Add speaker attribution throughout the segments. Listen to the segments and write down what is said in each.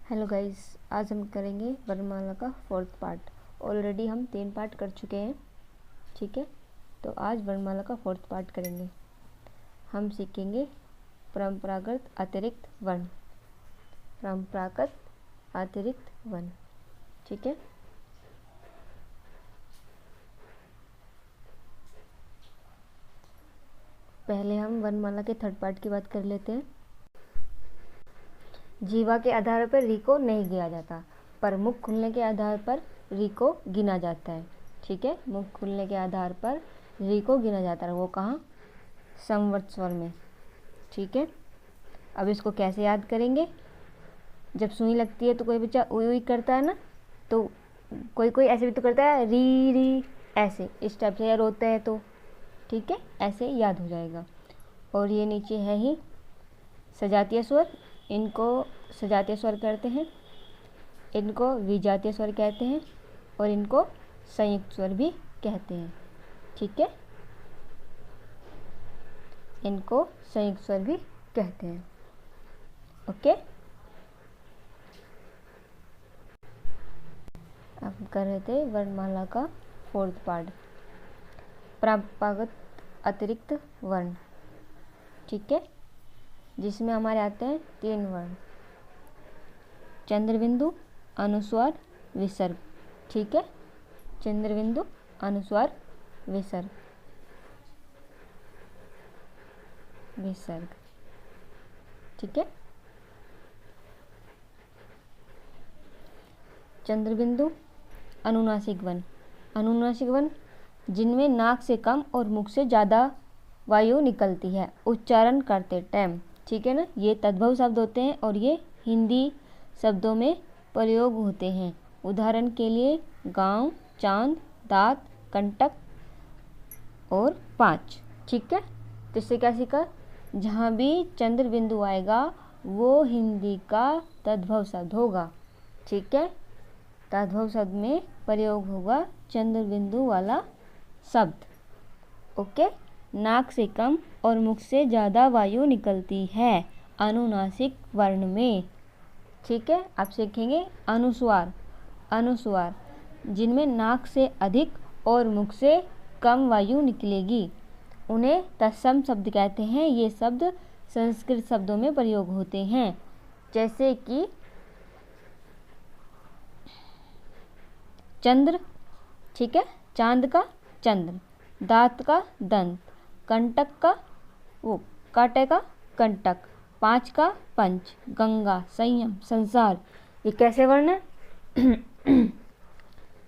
Speaker 1: Hello guys, आज हम करेंगे वर्णमाला का 4th पार्ट। ऑलरेडी हम 3 पार्ट कर चुके हैं, ठीक है। तो आज वर्णमाला का 4th पार्ट करेंगे। हम सीखेंगे परंपरागत अतिरिक्त वर्ण, परंपरागत अतिरिक्त वर्ण, ठीक है। पहले हम वर्णमाला के 3rd पार्ट की बात कर लेते हैं। जीवा के आधार पर री को नहीं गिना जाता, पर मुख खुलने के आधार पर री को गिना जाता है, ठीक है। मुख खुलने के आधार पर री को गिना जाता है, वो कहाँ? समवर्त स्वर में, ठीक है। अब इसको कैसे याद करेंगे? जब सुई लगती है तो कोई बच्चा उई उई करता है ना, तो कोई कोई ऐसे भी तो करता है, री री ऐसे, इस टाइप से। या रोते हैं तो, ठीक है, ऐसे याद हो जाएगा। और ये नीचे है ही सजातीय स्वर, इनको सजातीय स्वर कहते हैं, इनको विजातीय स्वर कहते हैं, और इनको संयुक्त स्वर भी कहते हैं, ठीक है। इनको संयुक्त स्वर भी कहते हैं, ओके। अब कर रहे थे वर्णमाला का 4th पार्ट, परंपरागत अतिरिक्त वर्ण, ठीक है, जिसमें हमारे आते हैं 3 वर्ण: चंद्रबिंदु, अनुस्वार, विसर्ग, ठीक है। चंद्रबिंदु, अनुस्वार, विसर्ग, विसर्ग, ठीक है। चंद्रबिंदु अनुनासिक वर्ण, अनुनासिक वर्ण जिनमें नाक से कम और मुख से ज़्यादा वायु निकलती है उच्चारण करते टाइम, ठीक है ना। ये तद्भव शब्द होते हैं और ये हिंदी शब्दों में प्रयोग होते हैं। उदाहरण के लिए गांव, चांद, दांत, कंटक और 5, ठीक है। तो इससे क्या सीखा? जहाँ भी चंद्र बिंदु आएगा वो हिंदी का तद्भव शब्द होगा, ठीक है। तद्भव शब्द में प्रयोग होगा चंद्र बिंदु वाला शब्द, ओके। नाक से कम और मुख से ज़्यादा वायु निकलती है अनुनासिक वर्ण में, ठीक है। आप सीखेंगे अनुस्वार, अनुस्वार जिनमें नाक से अधिक और मुख से कम वायु निकलेगी उन्हें तत्सम शब्द कहते हैं। ये शब्द संस्कृत शब्दों में प्रयोग होते हैं, जैसे कि चंद्र, ठीक है, चांद का चंद्र, दांत का दंत, कंटक का वो कांटे का कंटक, 5 का पंच, गंगा, संयम, संसार। ये कैसे वर्ण है?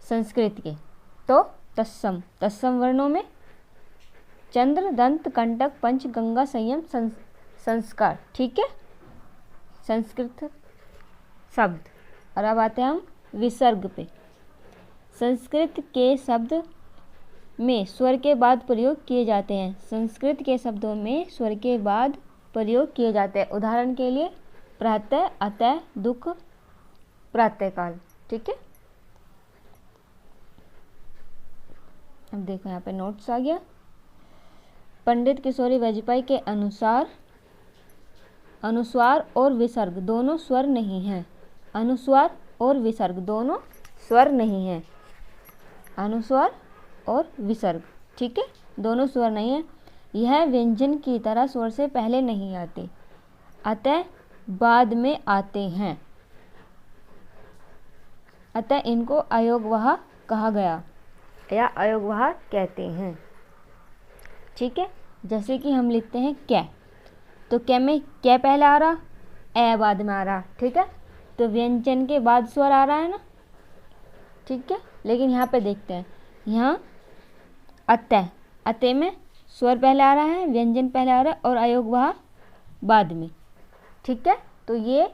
Speaker 1: संस्कृत के। तो तत्सम, तत्सम वर्णों में चंद्र, दंत, कंटक, पंच, गंगा, संयम, संस्कार, ठीक है, संस्कृत शब्द। और अब आते हैं हम विसर्ग पे। संस्कृत के शब्द में स्वर के बाद प्रयोग किए जाते हैं, संस्कृत के शब्दों में स्वर के बाद प्रयोग किए जाते हैं। उदाहरण के लिए प्रातः, अतः, दुख, प्रातःकाल, ठीक है। अब देखो यहाँ पे नोट्स आ गया। पंडित किशोरी वाजपेयी के अनुसार अनुस्वार और विसर्ग दोनों स्वर नहीं हैं। अनुस्वार और विसर्ग दोनों स्वर नहीं हैं। अनुस्वार और विसर्ग, ठीक है, दोनों स्वर नहीं है। यह व्यंजन की तरह स्वर से पहले नहीं आते, अतः बाद में आते हैं, अतः इनको अयोगवाह कहा गया या अयोगवाह कहते हैं, ठीक है। जैसे कि हम लिखते हैं कै, तो कै में कै पहले आ रहा, ए बाद में आ रहा, ठीक है। तो व्यंजन के बाद स्वर आ रहा है ना, ठीक है। लेकिन यहाँ पे देखते हैं, यहाँ अतः, अतः में स्वर पहले आ रहा है, व्यंजन पहले आ रहा है और अयोगवाह बाद में, ठीक है। तो ये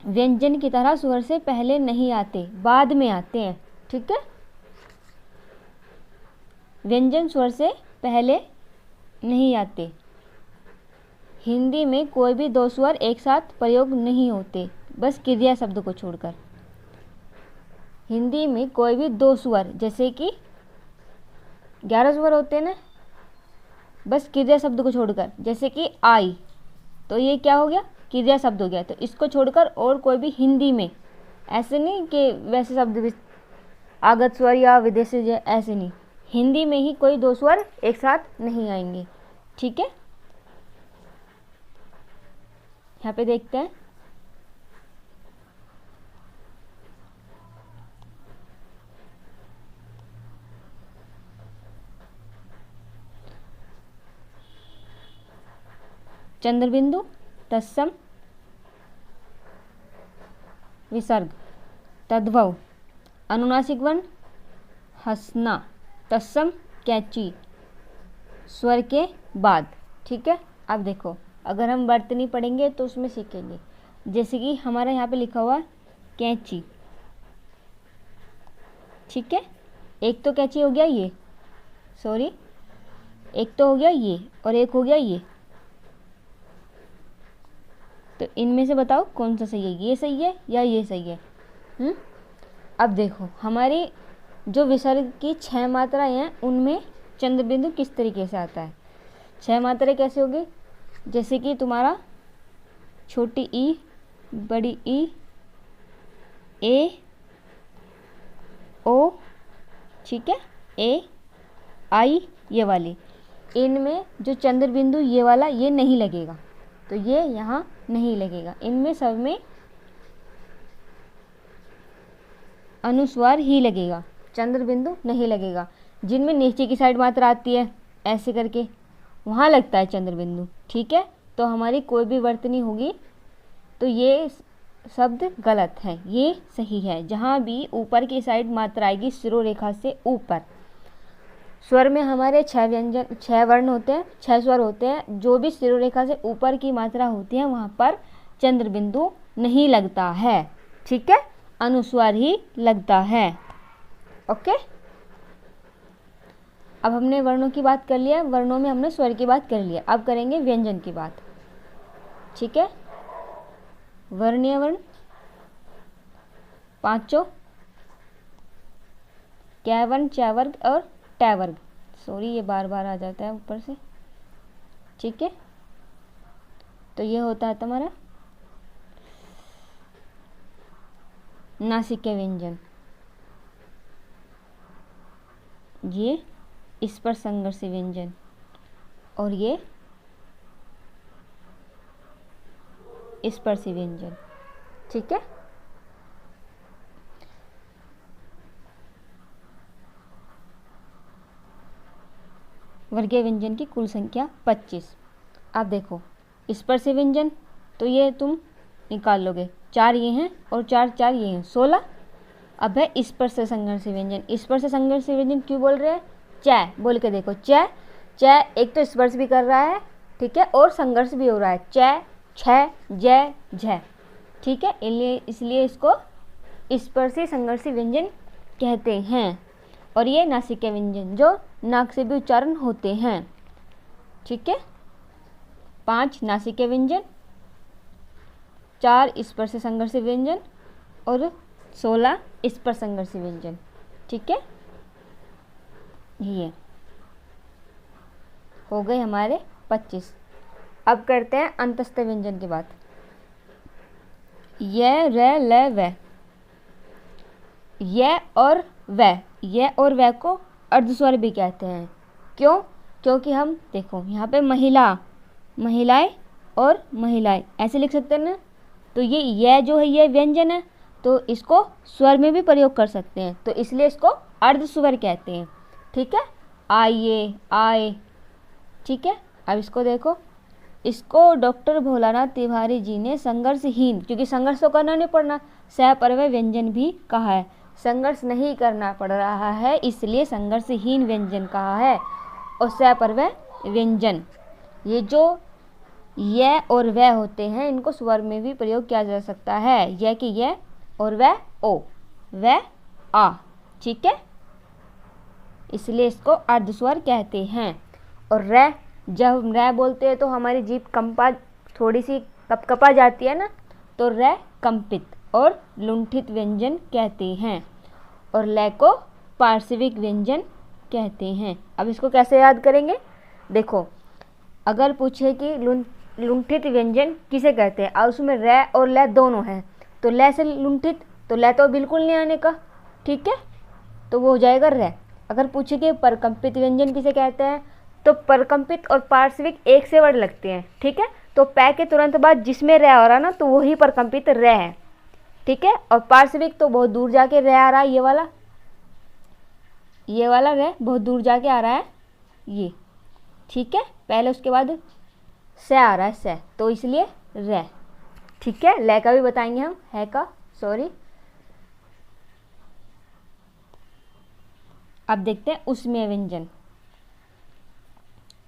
Speaker 1: व्यंजन की तरह स्वर से पहले नहीं आते, बाद में आते हैं, ठीक है। व्यंजन स्वर से पहले नहीं आते। हिंदी में कोई भी 2 स्वर एक साथ प्रयोग नहीं होते, बस क्रिया शब्द को छोड़कर। हिंदी में कोई भी 2 स्वर, जैसे कि 11 स्वर होते हैं ना, बस क्रिया शब्द को छोड़कर, जैसे कि आई, तो ये क्या हो गया? क्रिया शब्द हो गया। तो इसको छोड़कर और कोई भी हिंदी में, ऐसे नहीं कि वैसे शब्द आगत स्वर या विदेशी, ऐसे नहीं, हिंदी में ही कोई दो स्वर एक साथ नहीं आएंगे। ठीक है, यहाँ पे देखते हैं। चंद्रबिंदु, तत्सम, विसर्ग, तद्भव, अनुनासिक वर्ण, हंसना, तत्सम, कैंची, स्वर के बाद। ठीक है, अब देखो अगर हम वर्तनी पढ़ेंगे तो उसमें सीखेंगे, जैसे कि हमारा यहाँ पे लिखा हुआ कैंची। ठीक है, एक तो कैंची हो गया ये, सॉरी, एक तो हो गया ये और एक हो गया ये। तो इनमें से बताओ कौन सा सही है, ये सही है या ये सही है? अब देखो हमारी जो विसर्ग की 6 मात्राएं हैं उनमें चंद्रबिंदु किस तरीके से आता है। 6 मात्राएं कैसे होगी, जैसे कि तुम्हारा छोटी ई, बड़ी ई, ए, ओ, ठीक है, ए, आई, ये वाली। इनमें जो चंद्रबिंदु ये वाला ये नहीं लगेगा, तो ये यहाँ नहीं लगेगा। इनमें सब में अनुस्वार ही लगेगा, चंद्रबिंदु नहीं लगेगा। जिनमें नीचे की साइड मात्रा आती है ऐसे करके, वहाँ लगता है चंद्रबिंदु। ठीक है, तो हमारी कोई भी वर्तनी होगी तो ये शब्द गलत है, ये सही है। जहाँ भी ऊपर की साइड मात्रा आएगी शिरोरेखा से ऊपर। स्वर में हमारे 6 वर्ण होते हैं, 6 स्वर होते हैं। जो भी शिरोरेखा से ऊपर की मात्रा होती है वहाँ पर चंद्रबिंदु नहीं लगता है। ठीक है, अनुस्वार ही लगता है। ओके, अब हमने वर्णों की बात कर लिया, वर्णों में हमने स्वर की बात कर लिया। अब करेंगे व्यंजन की बात। ठीक है, वर्णीय वर्ण 5, कै वर्ण, च वर्ग और ट वर्ग। सॉरी, ये बार बार आ जाता है ऊपर से। ठीक है, तो ये होता है तुम्हारा नासिक के व्यंजन। ये स्पर्श संघर्षी व्यंजन और ये स्पर्शी व्यंजन। ठीक है, वर्गीय व्यंजन की कुल संख्या 25। अब देखो स्पर्शी व्यंजन तो ये तुम निकाल लोगे, 4 ये हैं और 4 4 ये हैं, 16। अब है स्पर्श संघर्षी व्यंजन। स्पर्श संघर्षी व्यंजन क्यों बोल रहे हैं? च बोल के देखो, च च एक तो स्पर्श भी कर रहा है, ठीक है, और संघर्ष भी हो रहा है। च, छ, ज, झ। ठीक है, इसलिए इसको स्पर्शी संघर्षी व्यंजन कहते हैं। और ये नासिक के व्यंजन जो नाक से भी उच्चारण होते हैं। ठीक है, 5 नासिक के व्यंजन, 4 स्पर्श संघर्षी व्यंजन और 16 स्पर्श संघर्षी व्यंजन। ठीक है, ये हो गए हमारे 25। अब करते हैं अंतस्थ व्यंजन की बात। य, र, ल, व। य और व को अर्धस्वर भी कहते हैं। क्यों? क्योंकि हम देखो यहाँ पे महिलाएं और महिलाएं ऐसे लिख सकते हैं ना, तो ये जो है ये व्यंजन है, तो इसको स्वर में भी प्रयोग कर सकते हैं, तो इसलिए इसको अर्धस्वर कहते हैं। ठीक है, आइए, आए। ठीक है, अब इसको देखो, इसको डॉक्टर भोलानाथ तिवारी जी ने संघर्षहीन, क्योंकि संघर्ष तो करना नहीं पड़ना, सपरवय व्यंजन भी कहा है। संघर्ष नहीं करना पड़ रहा है इसलिए संघर्षहीन व्यंजन कहा है। और सपरवय व्यंजन, ये जो य और व होते हैं इनको स्वर में भी प्रयोग किया जा सकता है। य की य और व ओ, व आ। ठीक है, इसलिए इसको अर्धस्वर कहते हैं। और र, जब हम र बोलते हैं तो हमारी जीभ थोड़ी सी कपकपा जाती है ना, तो र कंपित और लुंठित व्यंजन कहते हैं। और ल को पार्श्विक व्यंजन कहते हैं। अब इसको कैसे याद करेंगे? देखो, अगर पूछे कि लुंठित व्यंजन किसे कहते हैं? और उसमें रै और लै दोनों हैं, तो लै से लुंठित, तो लै तो बिल्कुल नहीं आने का, ठीक है, तो वो हो जाएगा रै। अगर पूछे कि परकंपित व्यंजन किसे कहते हैं, तो परकंपित और पार्श्विक एक से वर्ड लगते हैं, ठीक है, तो पै के तुरंत बाद जिसमें रै आ रहा ना, तो वही परकंपित रै है, ठीक है। और पार्श्विक तो बहुत दूर जाके रै आ रहा है, ये वाला रै बहुत दूर जाके आ रहा है ये, ठीक है, पहले उसके बाद से आ रहा है से, तो इसलिए रै, ठीक है। लै का भी बताएंगे हम, है का, सॉरी। अब देखते हैं उसमें व्यंजन।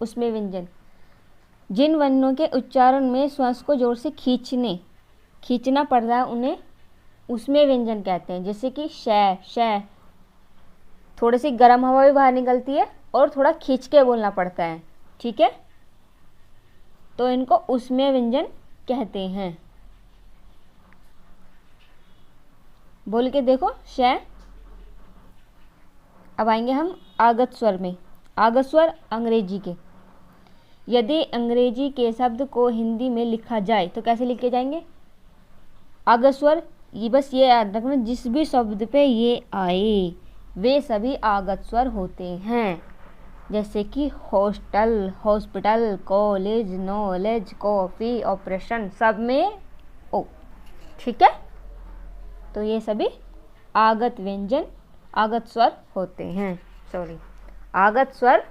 Speaker 1: उसमें व्यंजन जिन वर्णों के उच्चारण में श्वास को जोर से खींचना पड़ रहा है उन्हें उसमें व्यंजन कहते हैं। जैसे कि शै, शै, थोड़ी सी गर्म हवा भी बाहर निकलती है और थोड़ा खींच के बोलना पड़ता है, ठीक है, तो इनको उसमें व्यंजन कहते हैं। बोल के देखो शै। अब आएंगे हम आगत स्वर में। आगत स्वर अंग्रेजी के, यदि अंग्रेजी के शब्द को हिंदी में लिखा जाए तो कैसे लिखे जाएंगे? आगत स्वर, ये बस ये याद रखना, जिस भी शब्द पे ये आए वे सभी आगत स्वर होते हैं। जैसे कि hostel, hospital, college, knowledge, coffee, operation, सब में ओ, ठीक है, तो ये सभी आगत व्यंजन, आगत स्वर होते हैं, सॉरी, आगत स्वर